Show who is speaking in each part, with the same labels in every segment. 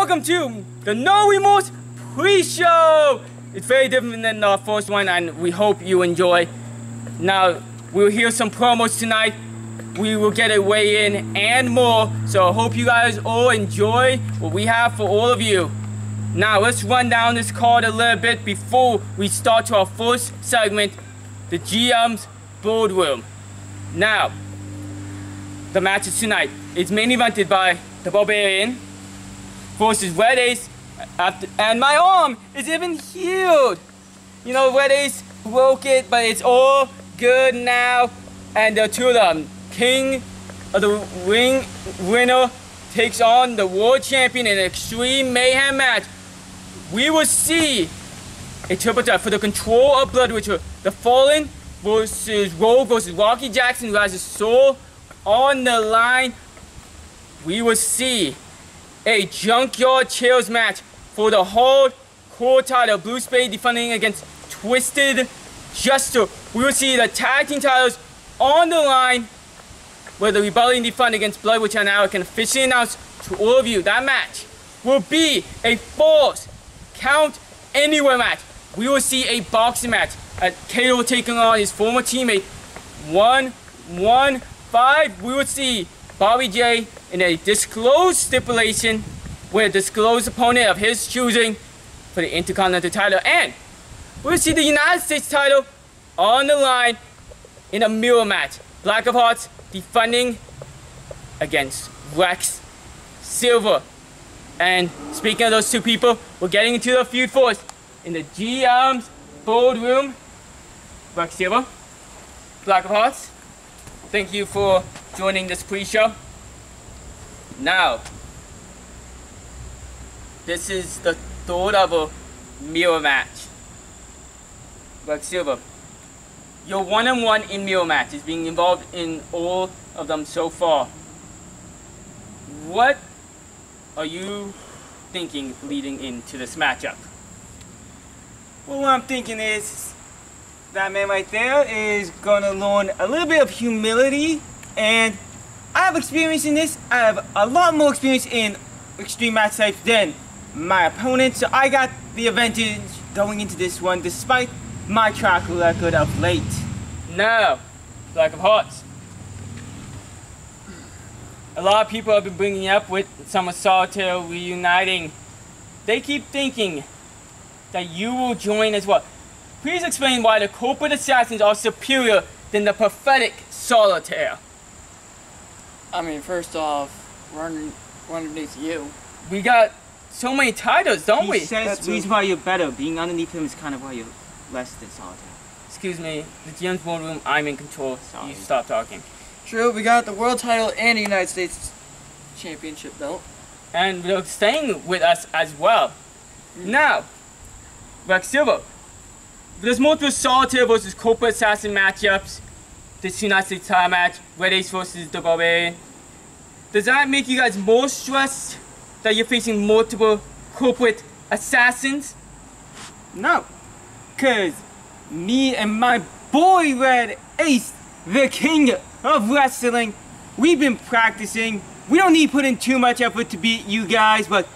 Speaker 1: welcome to the No Remorse Pre Show. It's very different than the first one, and we hope you enjoy. Now, we'll hear some promos tonight. We will get a weigh-in and more. So I hope you guys all enjoy what we have for all of you. Now, let's run down this card a little bit before we start to our first segment, the GM's Boardroom. Now, the matches tonight is main evented by the Barbarian versus Red Ace, and my arm is even healed. You know, Red Ace broke it, but it's all good now. And the two of them, King of the Ring winner takes on the World Champion in an Extreme Mayhem match. We will see a triple threat for the control of Blood Ritual. The Fallen versus Rogue versus Rocky Jackson, who has his soul on the line. We will see a Junkyard Chairs match for the hardcore title. Blue Spade defending against Twisted Jester. We will see the tag team titles on the line, where the Rebellion defend against Blood, which I now can officially announce to all of you. That match will be a Falls Count Anywhere match. We will see a boxing match at Cador taking on his former teammate 115. We will see Bobby J in a disclosed stipulation with a disclosed opponent of his choosing for the Intercontinental title, and we'll see the United States title on the line in a mirror match. Black of Hearts defending against Rex Silver. And speaking of those two people, we're getting into the feud first in the GM's Boardroom. Rex Silver, Black of Hearts, thank you for joining this pre-show. Now, this is the third of a mirror match. Rex Silver, your one-on-one in mirror match is being involved in all of them so far. What are you thinking leading into this matchup?
Speaker 2: Well, what I'm thinking is that man right there is gonna learn a little bit of humility, and I have experience in this. I have a lot more experience in extreme match types than my opponent, so I got the advantage going into this one despite my track record of late.
Speaker 1: Now, Black of Hearts, a lot of people have been bringing up with Summer Solitaire reuniting. They keep thinking that you will join as well. Please explain why the Corporate Assassins are superior than the Pathetic Solitaire.
Speaker 3: I mean, first off, we're underneath you.
Speaker 1: We got so many titles, don't we?
Speaker 2: He says the reason why you're better. Being underneath him is kind of why you're less than Solitaire.
Speaker 1: Excuse me, the GM's Boardroom, I'm in control.
Speaker 2: Sorry.
Speaker 1: You stop talking.
Speaker 3: True, we got the world title and the United States championship belt.
Speaker 1: And they're staying with us as well. Now, Rex Silver, there's multiple Solitaire versus Corporate Assassin matchups. This United States title match, Red Ace versus the Barbarian. Does that make you guys more stressed that you're facing multiple Corporate Assassins?
Speaker 2: No, cause me and my boy Red Ace, the king of wrestling, we've been practicing. We don't need to put in too much effort to beat you guys, but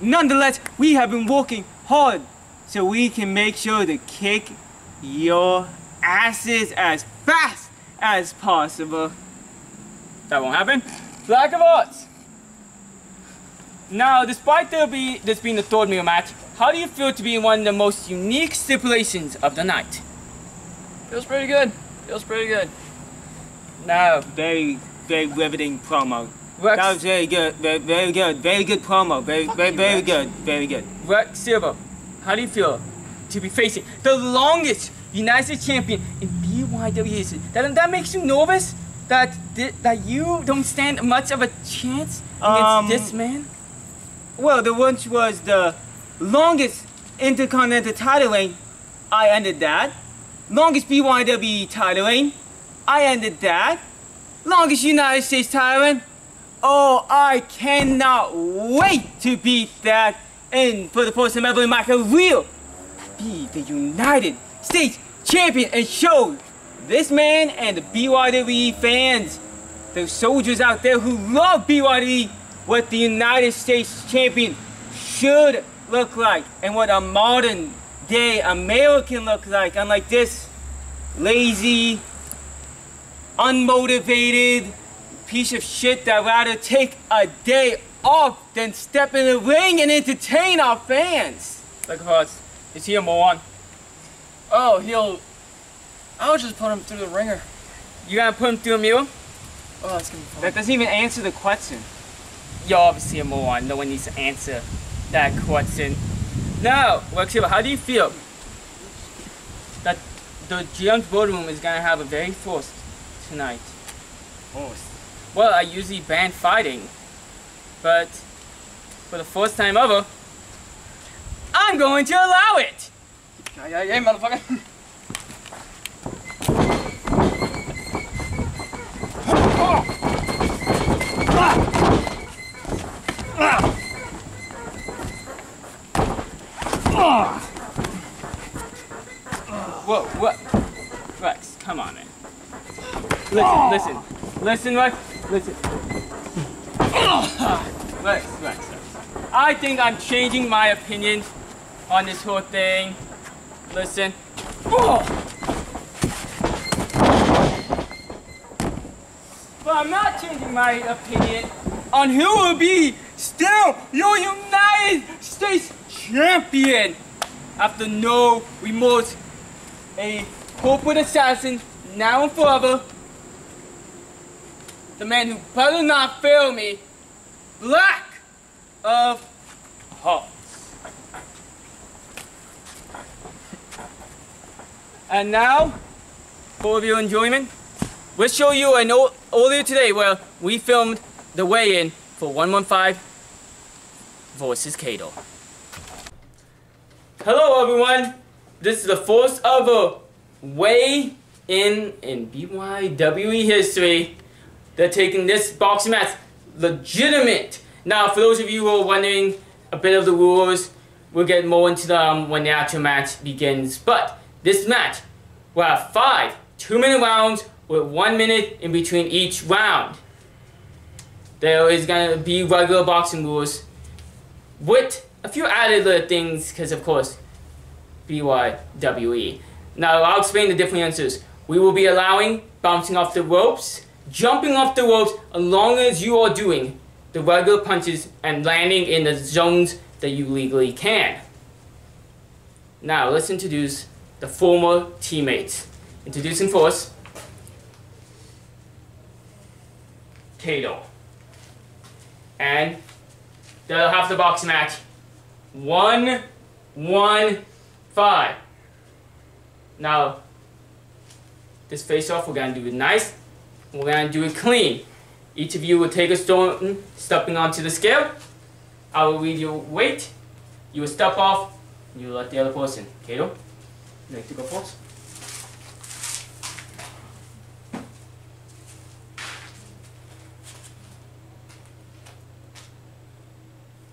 Speaker 2: nonetheless, we have been working hard so we can make sure to kick your asses as fast as possible.
Speaker 1: That won't happen. Black of Hearts. Now, despite this being the third mirror match, how do you feel to be in one of the most unique stipulations of the night?
Speaker 3: Feels pretty good. Feels pretty good.
Speaker 1: Now,
Speaker 2: Very, very riveting promo.
Speaker 1: Rex,
Speaker 2: That was very good. Very good. Very good promo. Very good. Very good.
Speaker 1: Rex Silver, how do you feel to be facing the longest United States champion in BYWE history? That makes you nervous? That you don't stand much of a chance against this man?
Speaker 2: Well, the once was the longest Intercontinental title reign. I ended that. Longest BYWE title reign. I ended that. Longest United States title reign. Oh, I cannot wait to beat that, and for the first time ever in my career, be the United States champion and show this man and the BYWE fans, the soldiers out there who love BYWE, what the United States champion should look like and what a modern day American looks like, unlike this lazy, unmotivated piece of shit that rather take a day off than step in the ring and entertain our fans.
Speaker 1: Like us. Is he a moron?
Speaker 3: Oh, I'll just put him through the ringer.
Speaker 1: You gonna put him through a mirror?
Speaker 3: Oh, that's gonna be fun.
Speaker 2: That doesn't even answer the question.
Speaker 1: You're obviously a moron. No one needs to answer that question. Now, Lexiva, how do you feel that the GM's Boardroom is gonna have a very forced tonight?
Speaker 2: Forced?
Speaker 1: Well, I usually ban fighting, but for the first time ever, I'm going to allow it!
Speaker 3: Yeah, motherfucker.
Speaker 1: Whoa, what? Rex, come on, man. Listen, Rex, listen. Rex. I think I'm changing my opinion on this whole thing. Listen. But I'm not changing my opinion on who will be still your United States champion after No Remorse, a corporate assassin now and forever. The man who better not fail me, Black of Hearts. And now, for your enjoyment, we'll show you an earlier today where we filmed the weigh-in for 115 versus Cador. Hello everyone, this is the first ever weigh-in BYWE history. They're taking this boxing match legitimate. Now, for those of you who are wondering a bit of the rules, we'll get more into them when the actual match begins. But this match will have 5 2-minute rounds with 1 minute in between each round. There is going to be regular boxing rules with a few added little things because, of course, BYWE. Now, I'll explain the differences. We will be allowing bouncing off the ropes, jumping off the ropes, as long as you are doing the regular punches and landing in the zones that you legally can. Now, let's introduce the former teammates. Introducing first, Cador. And they'll have the boxing match 1-1-5. Now, this face-off, we're going to do it nice. We're going to do it clean. Each of you will take a stone, stepping onto the scale. I will read your weight. You will step off, and you will let the other person. Cador, you like to go first?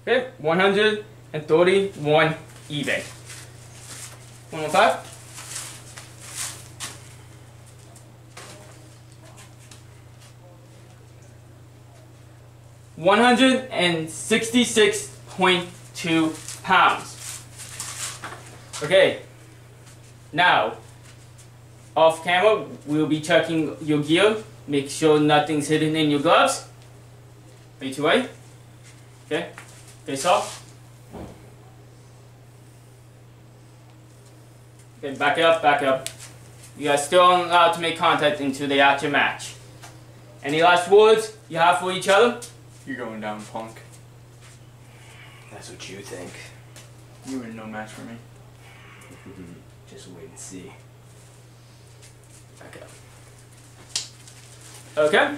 Speaker 1: Okay, 131 eBay. 115. 166.2 pounds. Okay, now, off camera, we'll be checking your gear. Make sure nothing's hidden in your gloves. Face away. Okay, face off. Okay, back up. You are still allowed to make contact into the actual match. Any last words you have for each other?
Speaker 3: You're going down, punk.
Speaker 4: That's what you think.
Speaker 3: You were no match for me.
Speaker 4: Just wait and see.
Speaker 1: Back up. Okay,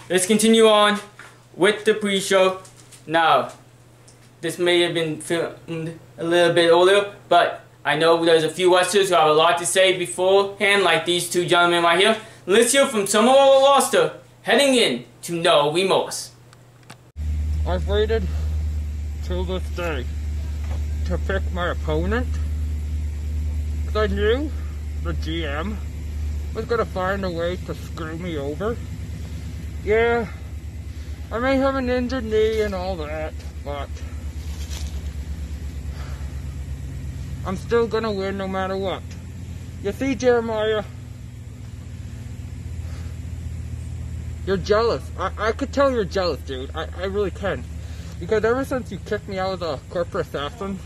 Speaker 1: let's continue on with the pre-show. Now, this may have been filmed a little bit earlier, but I know there's a few wrestlers who have a lot to say beforehand, like these two gentlemen right here. Let's hear from some of our roster heading in to No Remorse.
Speaker 5: I've waited till this day to pick my opponent because I knew the GM was going to find a way to screw me over. Yeah, I may have an injured knee and all that, but I'm still gonna win no matter what. You see, Jeremiah? You're jealous. I could tell you're jealous, dude. I really can. Because ever since you kicked me out of the corporate assassin,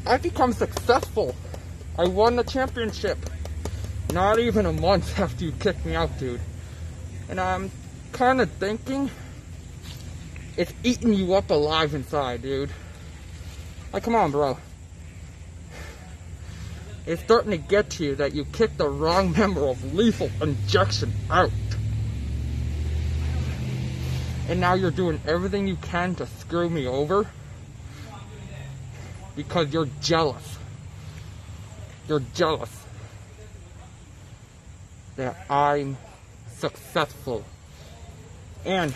Speaker 5: I've become successful. I won the championship. Not even a month after you kicked me out, dude. And I'm kind of thinking it's eating you up alive inside, dude. Like, come on, bro. It's starting to get to you that you kicked the wrong member of Lethal Injection out. And now you're doing everything you can to screw me over because you're jealous. You're jealous that I'm successful. And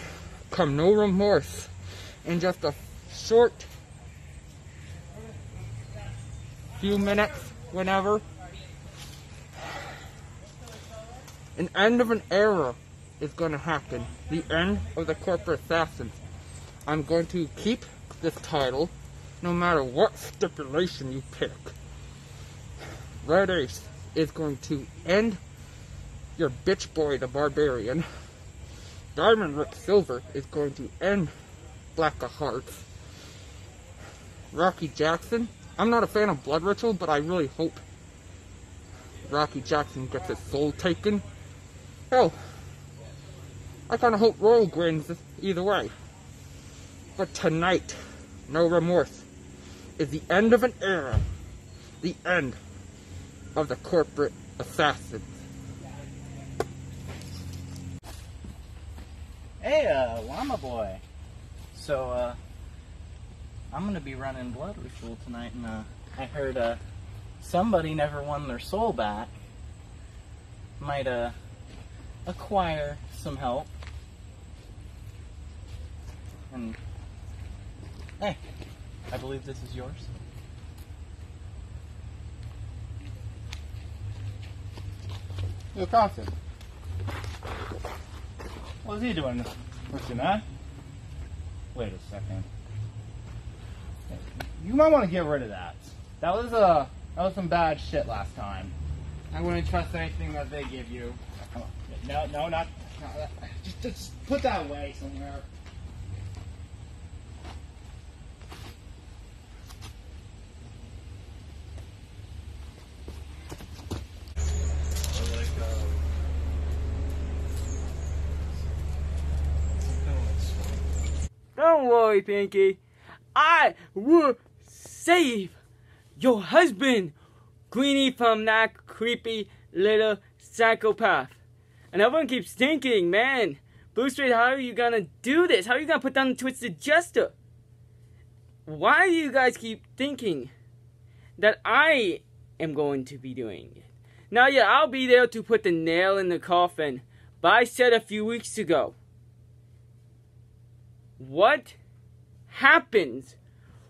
Speaker 5: come No Remorse, in just a short few minutes, whenever, an end of an era is going to happen. The end of the corporate assassins. I'm going to keep this title no matter what stipulation you pick. Red Ace is going to end your bitch boy, the Barbarian. Diamond Rick Silver is going to end Black of Hearts. Rocky Jackson, I'm not a fan of Blood Ritual, but I really hope Rocky Jackson gets his soul taken. Hell, I kind of hope Royal wins either way. But tonight, No Remorse is the end of an era. The end of the corporate assassins.
Speaker 6: Hey, Llama Boy. So, I'm gonna be running Blood Ritual tonight, and, I heard, somebody never won their soul back. Might, acquire some help. And, hey, I believe this is yours.
Speaker 7: Yo, Konstig. What is he doing? What's your man? Wait a second. You might want to get rid of that. That was some bad shit last time. I wouldn't trust anything that they give you. Come on. No, not that. Just put that away somewhere.
Speaker 1: Don't worry, Pinky. I will save your husband, Greenie, from that creepy little psychopath. And everyone keeps thinking, man, Blue Spade, how are you gonna do this? How are you gonna put down the Twisted Jester? Why do you guys keep thinking that I am going to be doing it? Now, yeah, I'll be there to put the nail in the coffin. But I said a few weeks ago, what happens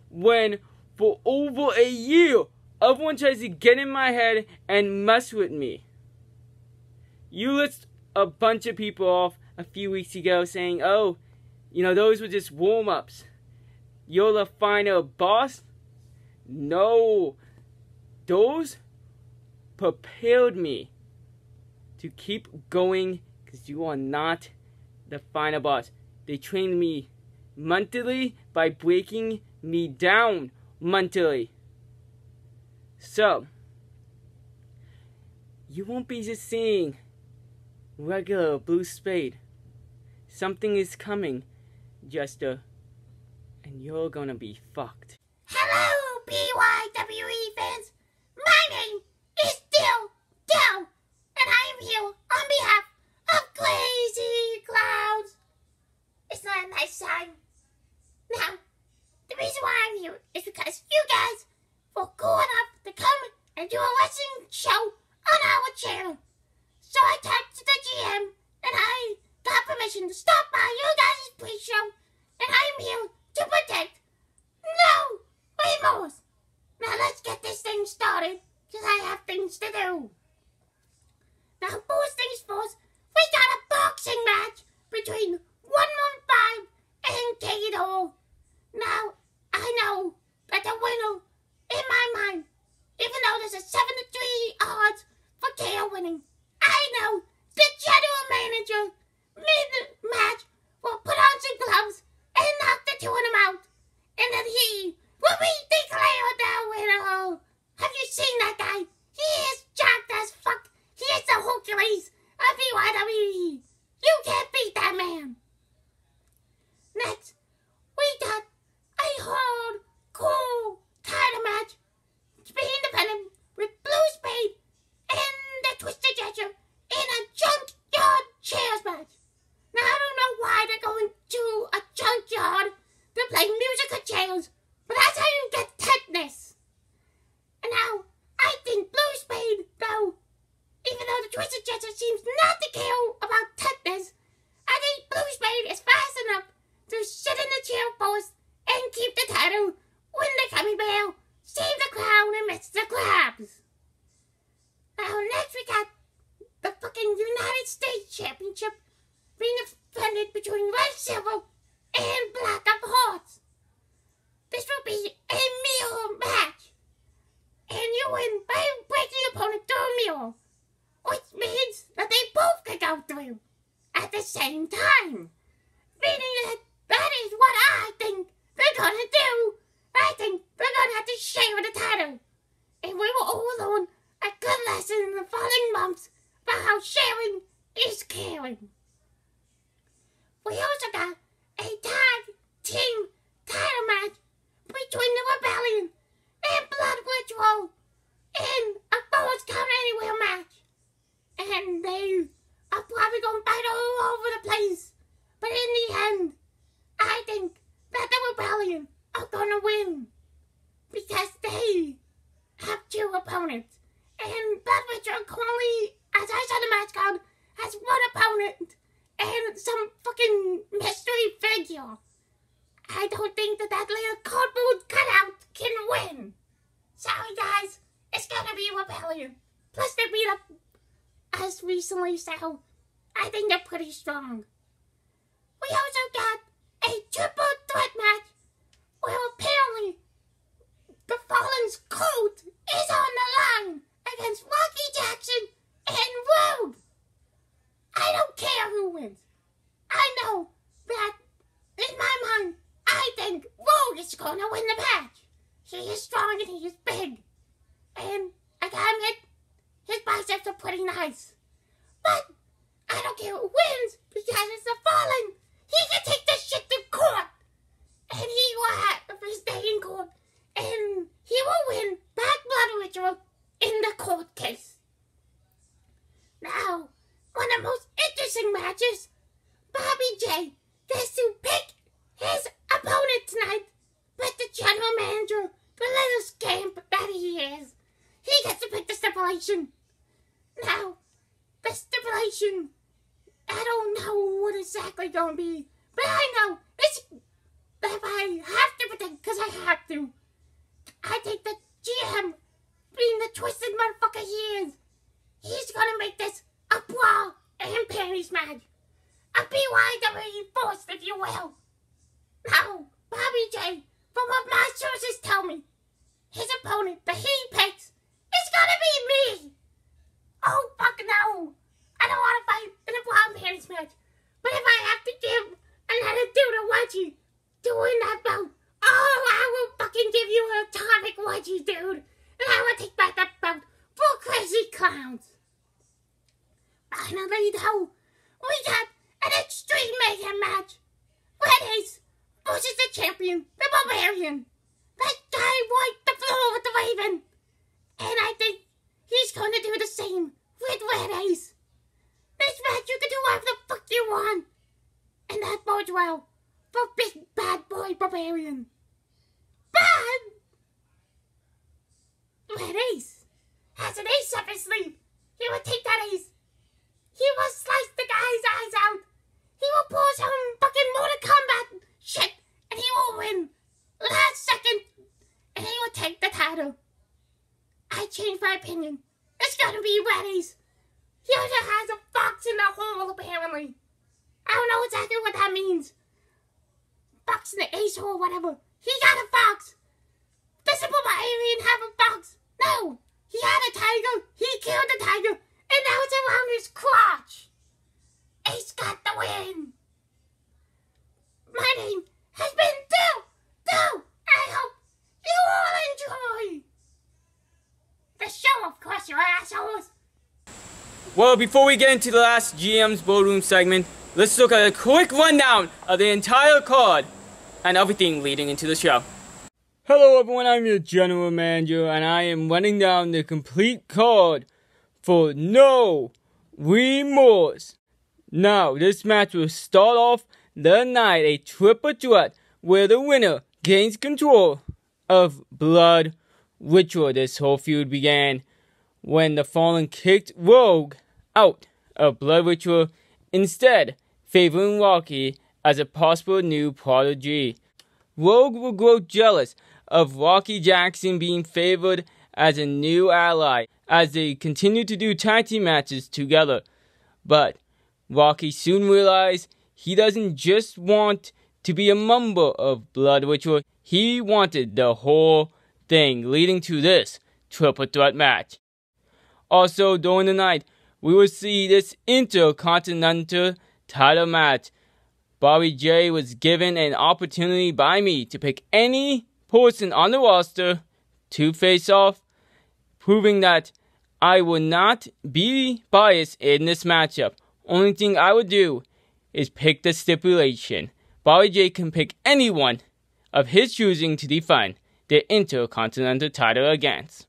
Speaker 1: when for over a year everyone tries to get in my head and mess with me? You list a bunch of people off a few weeks ago saying, oh, you know, those were just warm-ups. You're the final boss? No. Those prepared me to keep going because you are not the final boss. They trained me mentally by breaking me down mentally. So, you won't be just seeing regular Blue Spade. Something is coming, Jester, and you're gonna be fucked.
Speaker 8: Hello, BYWE fans. My name is Dill, and I am here on behalf of Krazy Klowns. It's not a nice sign. Now, the reason why I'm here is because you guys were cool enough to come and do a wrestling show on our channel. So I talked to the GM, and I got permission to stop by your guys' pre-show, and I am here to protect No Remorse. Now let's get this thing started, because I have things to do. Now, first things first, we got a boxing match between 115 and Cador. Now, I know that the winner, in my nails, but that's how you get tetanus. And now, I think Blue Spade, though, even though the Twisted Jetster seems not to care about tetanus, I think Blue Spade is fast enough to sit in the chair post and keep the title, win the gummy bear, save the crown, and miss the crabs. Now, next we got the fucking United States Championship being defended between Red Silver and Black of Hearts. This will be a mirror match, and you win by breaking your opponent through a mirror, which means that they both can go through at the same time, meaning that is what I think they're gonna do. I think they're gonna have to share the title, and we will all learn a good lesson in the following months about how sharing is caring. We also got a tag team title match between the Rebellion and Blood Ritual in a Force Count Anywhere match. And they are probably going to fight all over the place. But in the end, I think that the Rebellion are going to win. Because they have two opponents. And Blood Ritual currently, as I saw the match card, has one opponent and some fucking mystery figure. I don't think that little cardboard cutout can win. Sorry guys, it's gonna be Rebellion. Plus they beat up us recently, so I think they're pretty strong. We also got a triple threat match where apparently the Fallen's coat is on the line against Rocky Jackson and Rogue. I don't care who wins. I know that in my mind, I think Rogue is going to win the match. He is strong and he is big. And I gotta admit, his biceps are pretty nice. But I don't care who wins because it's the Fallen. He can take this shit to court. And he will have his day in court. And he will win Black Blood Ritual in the court case. Now, one of the most interesting matches, Bobby J gets to pick his opponent tonight, but the general manager, the little scamp that he is, he gets to pick the stipulation. Now, the stipulation, I don't know what exactly gonna be, but I know it's that I have to predict because I have to. I think the GM, being the twisted motherfucker he is, he's gonna make this a bra and panties match. A BYWE force, if you will. Now, Bobby J, from what my sources tell me, his opponent that he picks is gonna be me. Oh, fuck no. I don't want to fight in a bra and panties match. But if I have to give another dude a wedgie to win that belt, oh, I will fucking give you an atomic wedgie, dude. And I will take back that belt for Krazy Klowns. Finally, though, we got an extreme mayhem match. Red Ace versus the champion, the Barbarian. That guy wiped the floor with the Raven. And I think he's going to do the same with Red Ace. This match, you can do whatever the fuck you want. And that bodes well for big bad boy Barbarian. But Red Ace has an ace up his sleeve. He will take that ace. He will slice the guy's eyes out. He will pull some fucking Mortal Kombat shit. And he will win last second. And he will take the title. I changed my opinion. It's gonna be Red Ace. He also has a fox in the hole, apparently. I don't know exactly what that means. Fox in the ace hole, whatever. He got a fox. Doesn't Barbarian have a fox? No. He had a tiger. He killed the tiger. And now it's around his crotch. Ace got the win. My name has been Dill. Dill. I hope you all enjoy the show, of course, you assholes.
Speaker 1: Well, before we get into the last GM's Boardroom segment, let's look at a quick rundown of the entire card and everything leading into the show. Hello everyone, I'm your General Manager, and I am running down the complete card for No Remorse. Now, this match will start off the night, a triple threat, where the winner gains control of Blood Ritual. This whole feud began when the Fallen kicked Rogue out of Blood Ritual, instead favoring Rocky as a possible new prodigy. Rogue will grow jealous of Rocky Jackson being favored as a new ally as they continue to do tag team matches together. But Rocky soon realized he doesn't just want to be a member of Blood Ritual, he wanted the whole thing, leading to this triple threat match. Also during the night, we will see this Intercontinental title match. Bobby J was given an opportunity by me to pick any person on the roster to face off, proving that I will not be biased in this matchup. Only thing I would do is pick the stipulation. Bobby J can pick anyone of his choosing to defend the Intercontinental title against.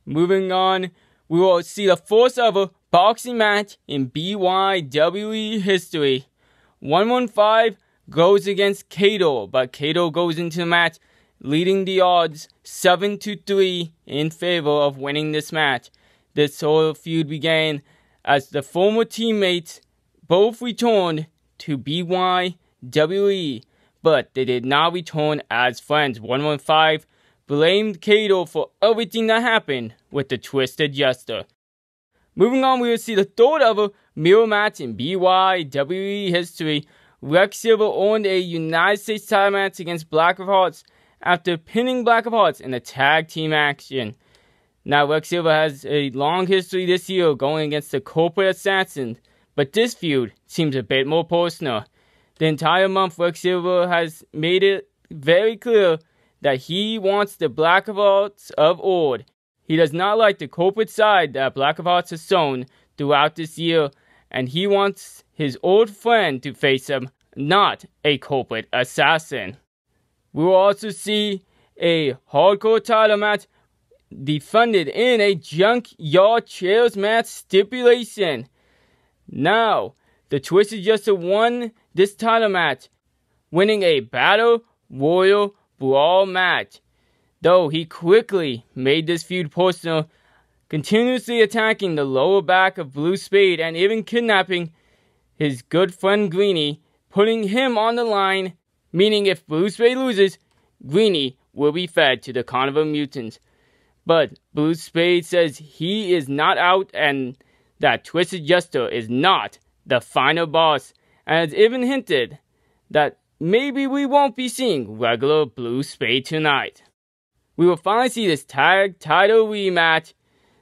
Speaker 1: Moving on, we will see the first ever boxing match in BYWE history. 115 goes against Cador, but Cador goes into the match leading the odds 7-3 in favor of winning this match. This whole feud began as the former teammates both returned to BYWE, but they did not return as friends. 115 blamed Cador for everything that happened with the Twisted Jester. Moving on, we will see the third ever mirror match in BYWE history. Rex Silver earned a United States title match against Black of Hearts after pinning Black of Hearts in a tag team action. Now, Rex Silver has a long history this year going against the Corporate Assassins, but this feud seems a bit more personal. The entire month, Rex Silver has made it very clear that he wants the Black of Hearts of old. He does not like the corporate side that Black of Hearts has shown throughout this year, and he wants his old friend to face him, not a corporate assassin. We will also see a hardcore title match defended in a junkyard chairs match stipulation. Now, the Twisted Jester won this title match, winning a Battle Royal Brawl match. Though he quickly made this feud personal, continuously attacking the lower back of Blue Spade and even kidnapping his good friend Greeny, putting him on the line, meaning if Blue Spade loses, Greeny will be fed to the Carnival Mutants. But Blue Spade says he is not out and that Twisted Jester is not the final boss, and has even hinted that maybe we won't be seeing regular Blue Spade tonight. We will finally see this tag title rematch.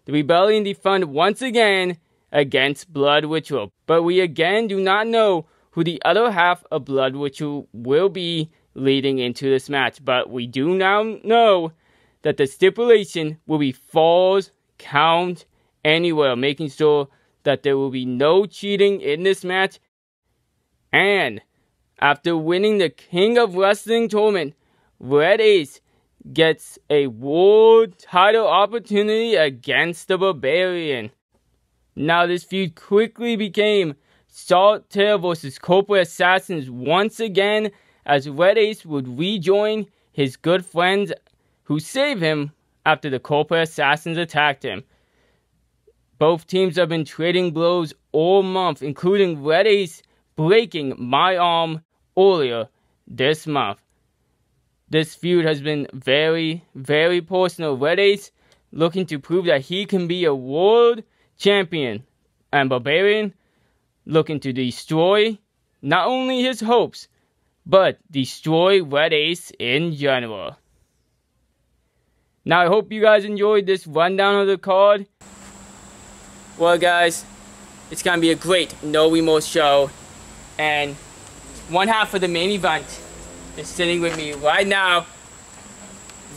Speaker 1: The Rebellion defend once again against Blood Ritual, but we again do not know who the other half of Blood Ritual will be leading into this match. But we do now know that the stipulation will be falls count anywhere, making sure that there will be no cheating in this match. And after winning the King of Wrestling tournament, Red Ace gets a world title opportunity against the Barbarian. Now this feud quickly became Saltair vs. Corporate Assassins once again, as Red Ace would rejoin his good friends who saved him after the Corporate Assassins attacked him. Both teams have been trading blows all month, including Red Ace breaking my arm earlier this month. This feud has been very, very personal. Red Ace looking to prove that he can be a world champion, and Barbarian looking to destroy not only his hopes, but destroy Red Ace in general. Now I hope you guys enjoyed this rundown of the card. Well guys, it's gonna be a great No Remorse show, and one half of the main event is sitting with me right now,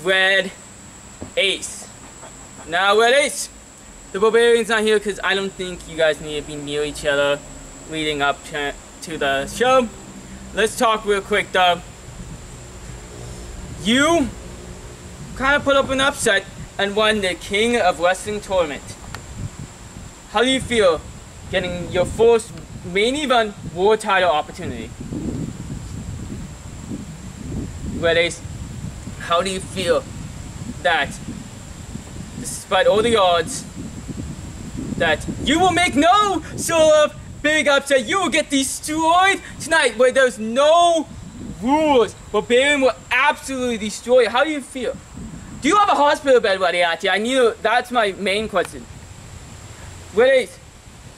Speaker 1: Red Ace. Now Red Ace, the Barbarian's not here because I don't think you guys need to be near each other leading up to the show. Let's talk real quick though. You kind of put up an upset and won the King of Wrestling tournament. How do you feel getting your first main event world title opportunity? Red Ace, how do you feel that, despite all the odds, that you will make no sort of big upset, you will get destroyed tonight where there's no rules? Barbarian will absolutely destroy you. How do you feel? Do you have a hospital bed ready at you? That's my main question. Wait,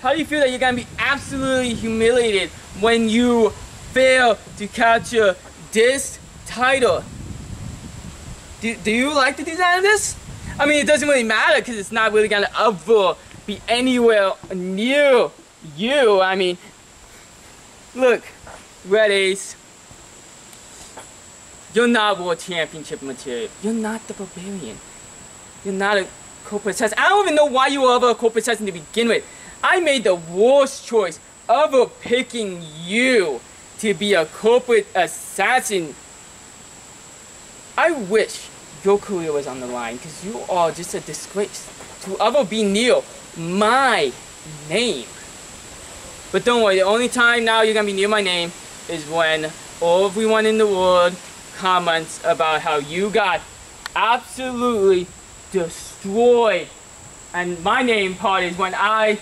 Speaker 1: how do you feel that you're gonna be absolutely humiliated when you fail to capture this title? Do you like the design of this? I mean, it doesn't really matter because it's not really gonna ever be anywhere near you. I mean, look, Red Ace, you're not World Championship material. You're not the Barbarian. You're not a corporate assassin. I don't even know why you were ever a corporate assassin to begin with. I made the worst choice ever picking you to be a corporate assassin. I wish your career was on the line because you are just a disgrace to ever be near my name. But don't worry, the only time now you're gonna be near my name is when everyone in the world comments about how you got absolutely destroyed. And my name part is when I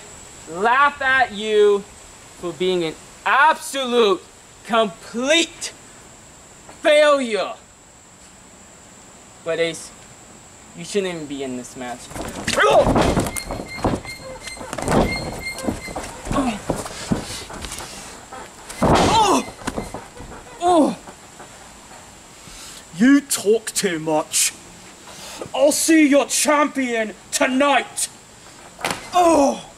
Speaker 1: laugh at you for being an absolute, complete failure. But Ace, you shouldn't even be in this match.
Speaker 9: You talk too much. I'll see your champion tonight. Oh!